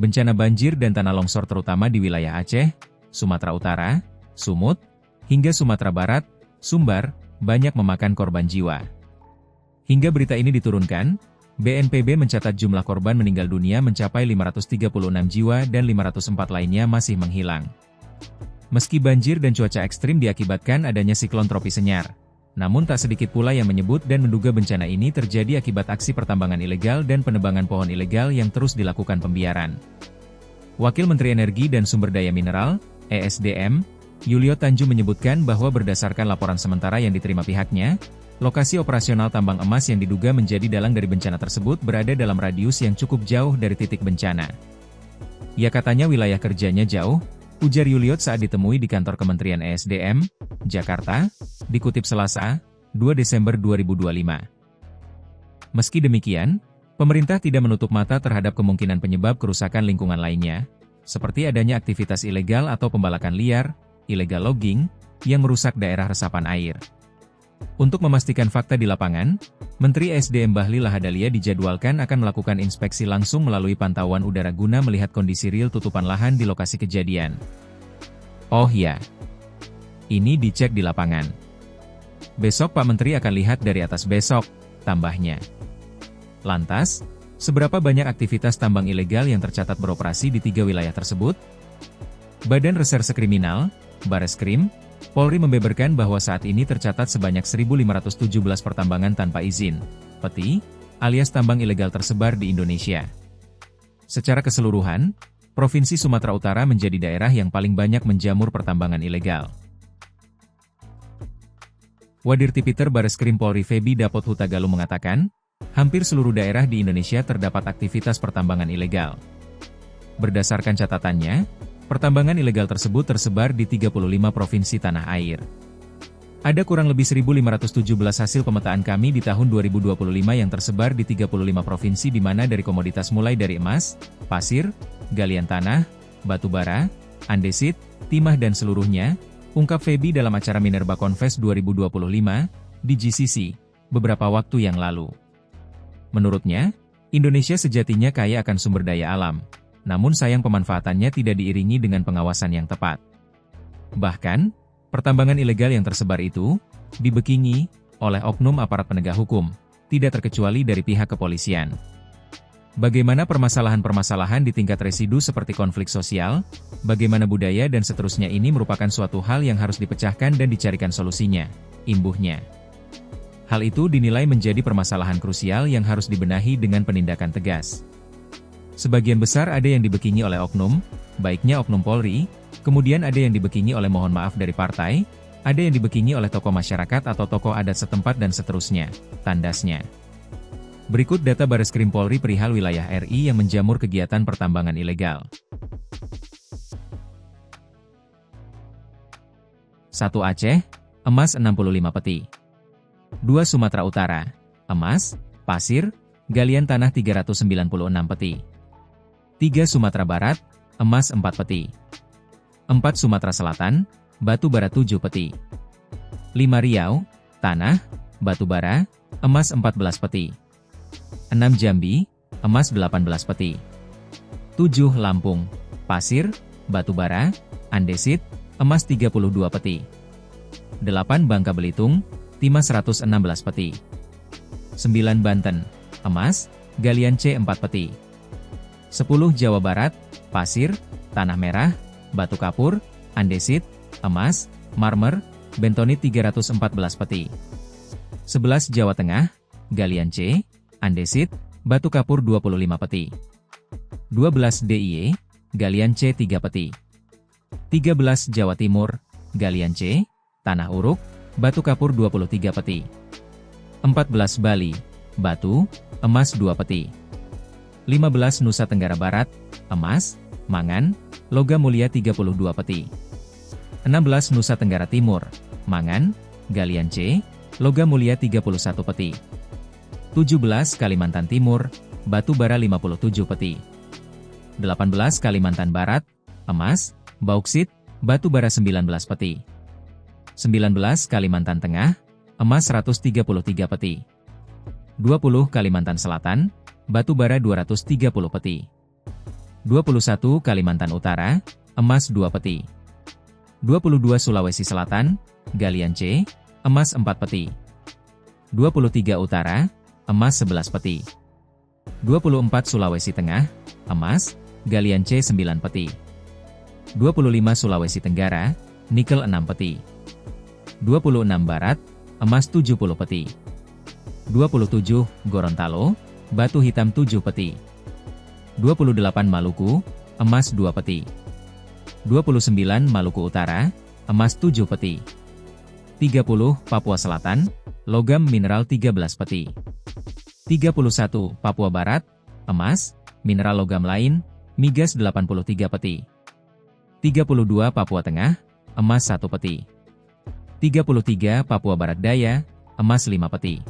Bencana banjir dan tanah longsor terutama di wilayah Aceh, Sumatera Utara, Sumut, hingga Sumatera Barat, Sumbar, banyak memakan korban jiwa. Hingga berita ini diturunkan, BNPB mencatat jumlah korban meninggal dunia mencapai 536 jiwa dan 504 lainnya masih menghilang. Meski banjir dan cuaca ekstrim diakibatkan adanya siklon tropis Senyar, namun tak sedikit pula yang menyebut dan menduga bencana ini terjadi akibat aksi pertambangan ilegal dan penebangan pohon ilegal yang terus dilakukan pembiaran. Wakil Menteri Energi dan Sumber Daya Mineral, ESDM, Yulio Tanjung menyebutkan bahwa berdasarkan laporan sementara yang diterima pihaknya, lokasi operasional tambang emas yang diduga menjadi dalang dari bencana tersebut berada dalam radius yang cukup jauh dari titik bencana. Ya, katanya wilayah kerjanya jauh, ujar Yulio saat ditemui di kantor Kementerian ESDM, Jakarta, dikutip Selasa, 2 Desember 2025. Meski demikian, pemerintah tidak menutup mata terhadap kemungkinan penyebab kerusakan lingkungan lainnya, seperti adanya aktivitas ilegal atau pembalakan liar, illegal logging, yang merusak daerah resapan air. Untuk memastikan fakta di lapangan, Menteri ESDM Bahlil Lahadalia dijadwalkan akan melakukan inspeksi langsung melalui pantauan udara guna melihat kondisi real tutupan lahan di lokasi kejadian. Oh ya, ini dicek di lapangan. Besok Pak Menteri akan lihat dari atas besok, tambahnya. Lantas, seberapa banyak aktivitas tambang ilegal yang tercatat beroperasi di 3 wilayah tersebut? Badan Reserse Kriminal, Bareskrim, Polri membeberkan bahwa saat ini tercatat sebanyak 1.517 pertambangan tanpa izin, peti, alias tambang ilegal tersebar di Indonesia. Secara keseluruhan, Provinsi Sumatera Utara menjadi daerah yang paling banyak menjamur pertambangan ilegal. Wadir Tipiter Bareskrim Polri Feby Dapot Hutagalu mengatakan, hampir seluruh daerah di Indonesia terdapat aktivitas pertambangan ilegal. Berdasarkan catatannya, pertambangan ilegal tersebut tersebar di 35 provinsi tanah air. Ada kurang lebih 1.517 hasil pemetaan kami di tahun 2025 yang tersebar di 35 provinsi di mana dari komoditas mulai dari emas, pasir, galian tanah, batu bara, andesit, timah dan seluruhnya, ungkap Feby dalam acara Minerba Confest 2025 di GCC beberapa waktu yang lalu. Menurutnya, Indonesia sejatinya kaya akan sumber daya alam, namun sayang pemanfaatannya tidak diiringi dengan pengawasan yang tepat. Bahkan, pertambangan ilegal yang tersebar itu dibekingi oleh oknum aparat penegak hukum, tidak terkecuali dari pihak kepolisian. Bagaimana permasalahan-permasalahan di tingkat residu seperti konflik sosial, bagaimana budaya dan seterusnya ini merupakan suatu hal yang harus dipecahkan dan dicarikan solusinya, imbuhnya. Hal itu dinilai menjadi permasalahan krusial yang harus dibenahi dengan penindakan tegas. Sebagian besar ada yang dibekingi oleh oknum, baiknya oknum Polri, kemudian ada yang dibekingi oleh mohon maaf dari partai, ada yang dibekingi oleh tokoh masyarakat atau tokoh adat setempat dan seterusnya, tandasnya. Berikut data Bareskrim Polri perihal wilayah RI yang menjamur kegiatan pertambangan ilegal. 1 Aceh, emas 65 peti. 2 Sumatera Utara, emas, pasir, galian tanah 396 peti. 3 Sumatera Barat, emas 4 peti. 4 Sumatera Selatan, batu bara 7 peti. 5 Riau, tanah, batu bara, emas 14 peti. 6 Jambi, emas 18 peti. 7 Lampung, pasir, batu bara, andesit, emas 32 peti. 8 Bangka Belitung, timah 116 peti. 9 Banten, emas, galian C 4 peti. 10 Jawa Barat, pasir, tanah merah, batu kapur, andesit, emas, marmer, bentonit 314 peti. 11 Jawa Tengah, galian C, andesit, batu kapur 25 peti. 12 DIY, galian C 3 peti. 13 Jawa Timur, galian C, tanah uruk, batu kapur 23 peti. 14 Bali, batu, emas 2 peti. 15 Nusa Tenggara Barat, emas, mangan, logam mulia 32 peti. 16 Nusa Tenggara Timur, mangan, galian C, logam mulia 31 peti. 17 Kalimantan Timur, batu bara 57 peti. 18 Kalimantan Barat, emas, bauksit, batu bara 19 peti. 19 Kalimantan Tengah, emas 133 peti. 20 Kalimantan Selatan, batu bara 230 peti. 21 Kalimantan Utara, emas 2 peti. 22 Sulawesi Selatan, galian C, emas 4 peti. 23 Utara, emas 11 peti. 24 Sulawesi Tengah, emas, galian C 9 peti. 25 Sulawesi Tenggara, nikel 6 peti. 26 Barat, emas 70 peti. 27 Gorontalo, batu hitam 7 peti. 28 Maluku, emas 2 peti. 29 Maluku Utara, emas 7 peti. 30 Papua Selatan, logam mineral 13 peti. 31 Papua Barat, emas, mineral logam lain, migas 83 peti. 32 Papua Tengah, emas 1 peti. 33 Papua Barat Daya, emas 5 peti.